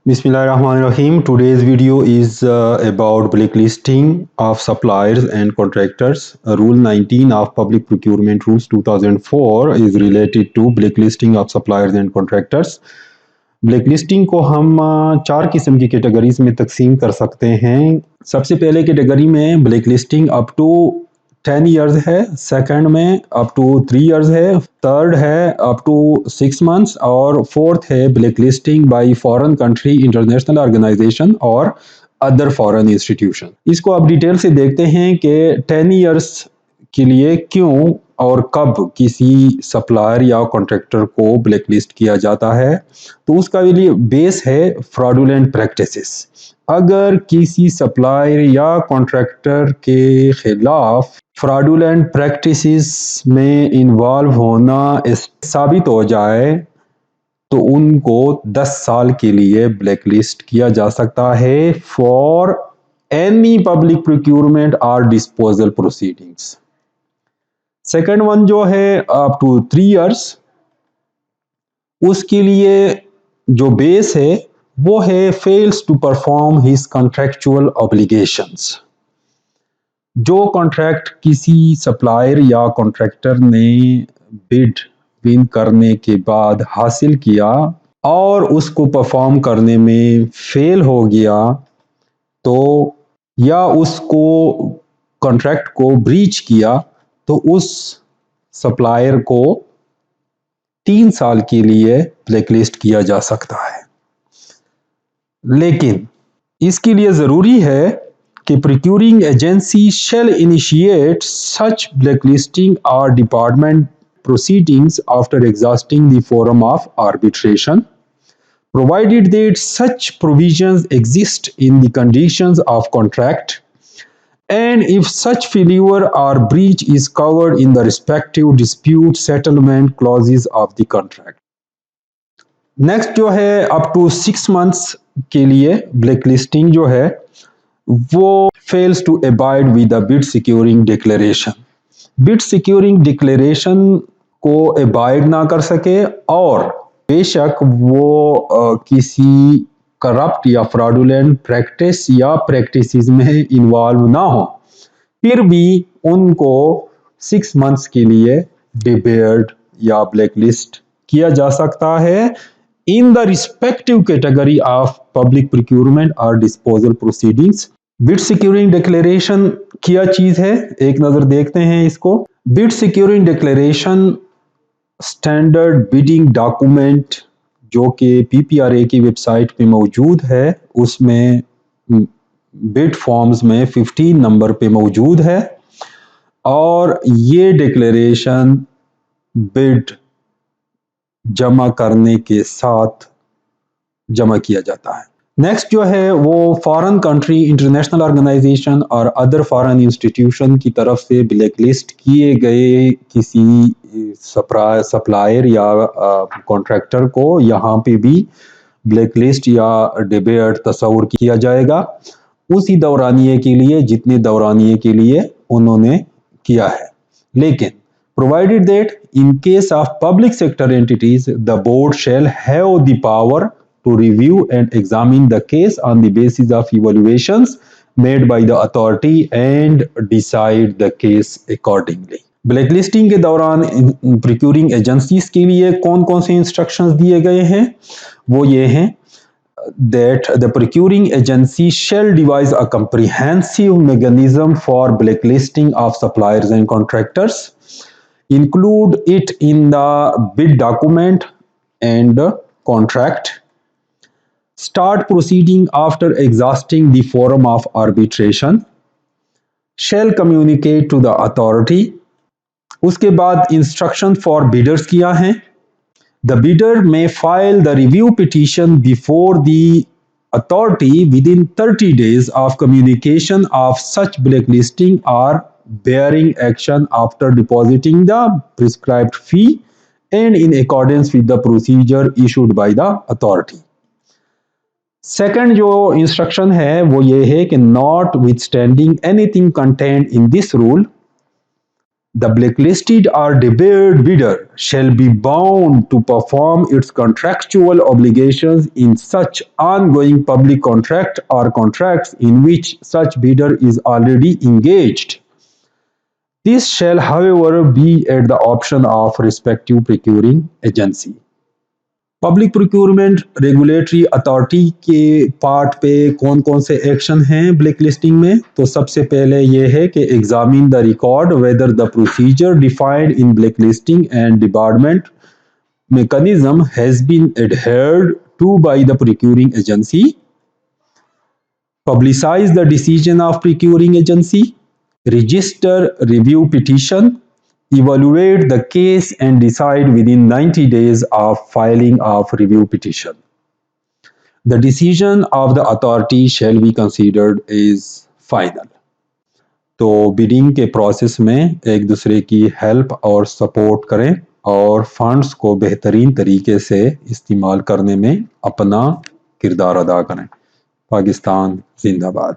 Bismillahirrahmanirrahim. Today's video is about blacklisting of suppliers and contractors. Rule 19 of Public Procurement Rules 2004 is related to blacklisting of suppliers and contractors. Blacklisting को हम चार किस्म की categories में तकसीम कर सकते हैं। सबसे पहले कैटेगरी में ब्लैकलिस्टिंग अप टू 10 इयर्स है, सेकंड में अप टू 3 इयर्स है, थर्ड है अप टू 6 मंथ्स और फोर्थ है blacklisting by foreign country, international organisation और अदर फॉरेन इंस्टीट्यूशन। इसको अब डिटेल से देखते हैं कि 10 इयर्स के लिए क्यों और कब किसी सप्लायर या कॉन्ट्रैक्टर को ब्लैकलिस्ट किया जाता है। तो उसका लिए बेस है फ्रॉडुलेंट प्रैक्टिसेस। अगर किसी सप्लायर या कॉन्ट्रैक्टर के खिलाफ फ्रॉडुलेंट प्रैक्टिसेस में इन्वॉल्व होना साबित हो जाए तो उनको 10 साल के लिए ब्लैकलिस्ट किया जा सकता है फॉर एनी पब्लिक प्रोक्यूरमेंट और डिस्पोजल प्रोसीडिंग्स। सेकेंड वन जो है अप टू 3 इयर्स, उसके लिए जो बेस है वो है fails to perform his contractual obligations. जो कॉन्ट्रैक्ट किसी सप्लायर या कॉन्ट्रैक्टर ने बिड विन करने के बाद हासिल किया और उसको परफॉर्म करने में फेल हो गया तो या उसको कॉन्ट्रैक्ट को ब्रीच किया तो उस सप्लायर को 3 साल के लिए ब्लैकलिस्ट किया जा सकता है। लेकिन इसके लिए जरूरी है कि प्रोक्यूरिंग एजेंसी शैल इनिशिएट सच ब्लैकलिस्टिंग और department proceedings after exhausting the forum of arbitration, provided that such provisions exist in the conditions of contract, and if such failure or breach is covered in the respective dispute settlement clauses of the contract. Next जो है up to 6 months के लिए blacklisting जो है वो fails to abide with the bid securing declaration. Bid securing declaration को abide ना कर सके और बेशक वो किसी करप्ट या फ्रॉडुलेंट प्रैक्टिस या प्रैक्टिसेस में इन्वॉल्व ना हो, फिर भी उनको 6 मंथ्स के लिए डिबेयर्ड या ब्लैकलिस्ट किया जा सकता है in the respective category of public procurement और disposal proceedings. Bid securing declaration क्या चीज है, एक नजर देखते हैं इसको। Bid securing declaration standard bidding document जो कि पीपीआरए की वेबसाइट पे मौजूद है, उसमें बिड फॉर्म्स में 15 नंबर पे मौजूद है और ये डिक्लेरेशन बिड जमा करने के साथ जमा किया जाता है। नेक्स्ट जो है वो फॉरेन कंट्री, इंटरनेशनल ऑर्गेनाइजेशन और अदर फॉरेन इंस्टीट्यूशन की तरफ से ब्लैकलिस्ट किए गए किसी सप्लायर या कॉन्ट्रैक्टर को यहाँ पे भी ब्लैकलिस्ट या डिबेयर्ड तस्वुर किया जाएगा उसी दौरानिए के लिए जितने दौरानिए के लिए उन्होंने किया है। लेकिन provided that in case of public sector entities, the board shall have the power to review and examine the case on the basis of evaluations made by the authority and decide the case accordingly. Blacklisting के दौरान procuring agencies के लिए कौन कौन से instructions दिए गए हैं वो ये हैं that the procuring agency shall devise a comprehensive mechanism for blacklisting of suppliers and contractors, include it in the bid document and contract, start proceeding after exhausting the forum of arbitration, shall communicate to the authority। उसके बाद instruction for bidders किया है। The bidder may file the review petition before the authority within 30 days of communication of such blacklisting or bearing action after depositing the prescribed fee and in accordance with the procedure issued by the authority। Second जो instruction है वो ये है कि not withstanding anything content in this rule, The blacklisted or debarred bidder shall be bound to perform its contractual obligations in such ongoing public contract or contracts in which such bidder is already engaged. This shall, however, be at the option of respective procuring agency. Public procurement regulatory authority के part पे कौन कौन से action हैं black listing में, तो सबसे पहले ये है कि examine the record whether the procedure defined in blacklisting and debarment mechanism has been adhered to by the procuring agency. Publicize the decision of procuring agency. Register review petition. Evaluate the case and decide within 90 days of filing of review petition. The decision of the authority shall be considered as final. तो bidding के process में एक दूसरे की help और support करें और funds को बेहतरीन तरीके से इस्तेमाल करने में अपना किरदार अदा करें। पाकिस्तान जिंदाबाद।